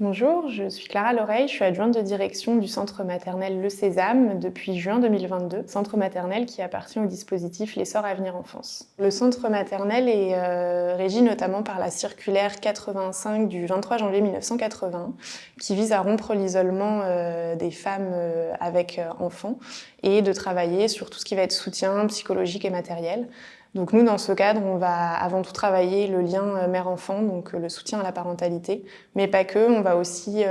Bonjour, je suis Clara Loreille, je suis adjointe de direction du centre maternel Le Sésame depuis juin 2022, centre maternel qui appartient au dispositif L'Essor Avenir Enfance. Le centre maternel est régi notamment par la circulaire 85 du 23 janvier 1980 qui vise à rompre l'isolement des femmes avec enfants et de travailler sur tout ce qui va être soutien psychologique et matériel. Donc nous, dans ce cadre, on va avant tout travailler le lien mère-enfant, donc le soutien à la parentalité, mais pas que, on va aussi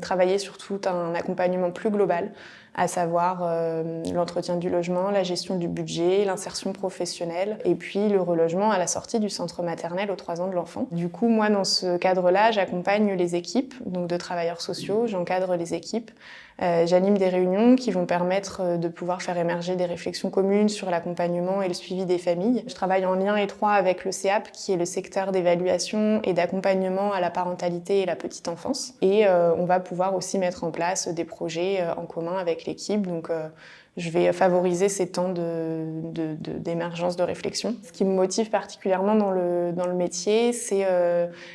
travailler sur tout un accompagnement plus global, à savoir l'entretien du logement, la gestion du budget, l'insertion professionnelle et puis le relogement à la sortie du centre maternel aux 3 ans de l'enfant. Du coup, moi, dans ce cadre-là, j'accompagne les équipes donc de travailleurs sociaux, j'encadre les équipes, j'anime des réunions qui vont permettre de pouvoir faire émerger des réflexions communes sur l'accompagnement et le suivi des familles. Je travaille en lien étroit avec le CEAP, qui est le secteur d'évaluation et d'accompagnement à la parentalité et la petite enfance. Et on va pouvoir aussi mettre en place des projets en commun avec l'équipe. Donc, je vais favoriser ces temps d'émergence, de réflexion. Ce qui me motive particulièrement dans le métier, c'est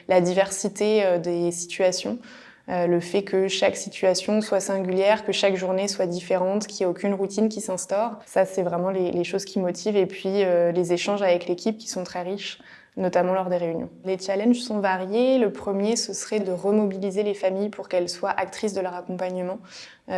la diversité des situations. Le fait que chaque situation soit singulière, que chaque journée soit différente, qu'il n'y ait aucune routine qui s'instaure. Ça, c'est vraiment les choses qui motivent. Et puis, les échanges avec l'équipe qui sont très riches, notamment lors des réunions. Les challenges sont variés. Le premier, ce serait de remobiliser les familles pour qu'elles soient actrices de leur accompagnement.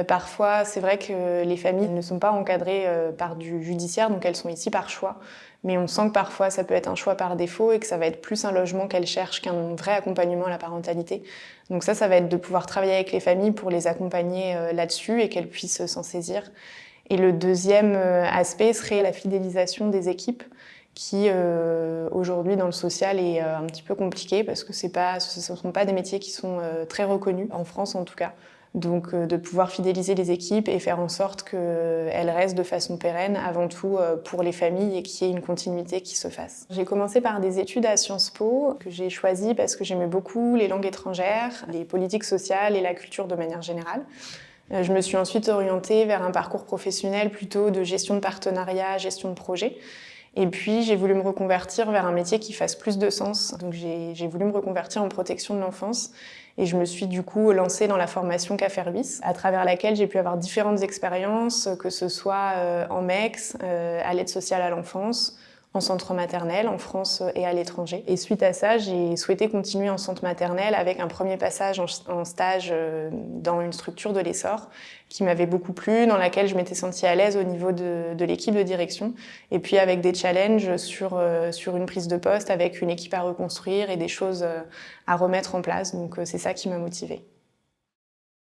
Parfois, c'est vrai que les familles ne sont pas encadrées par du judiciaire, donc elles sont ici par choix. Mais on sent que parfois, ça peut être un choix par défaut et que ça va être plus un logement qu'elles cherchent qu'un vrai accompagnement à la parentalité. Donc ça va être de pouvoir travailler avec les familles pour les accompagner là-dessus et qu'elles puissent s'en saisir. Et le deuxième aspect serait la fidélisation des équipes qui aujourd'hui dans le social est un petit peu compliqué parce que ce ne sont pas des métiers qui sont très reconnus, en France en tout cas. Donc de pouvoir fidéliser les équipes et faire en sorte qu'elles restent de façon pérenne, avant tout pour les familles et qu'il y ait une continuité qui se fasse. J'ai commencé par des études à Sciences Po, que j'ai choisies parce que j'aimais beaucoup les langues étrangères, les politiques sociales et la culture de manière générale. Je me suis ensuite orientée vers un parcours professionnel plutôt de gestion de partenariat, gestion de projet. Et puis, j'ai voulu me reconvertir vers un métier qui fasse plus de sens. Donc, j'ai voulu me reconvertir en protection de l'enfance. Et je me suis du coup lancée dans la formation Cafervis, à travers laquelle j'ai pu avoir différentes expériences, que ce soit en MEX, à l'aide sociale à l'enfance, en centre maternel, en France et à l'étranger. Et suite à ça, j'ai souhaité continuer en centre maternel avec un premier passage en stage dans une structure de l'Essor qui m'avait beaucoup plu, dans laquelle je m'étais sentie à l'aise au niveau de l'équipe de direction. Et puis avec des challenges sur une prise de poste, avec une équipe à reconstruire et des choses à remettre en place. Donc c'est ça qui m'a motivée.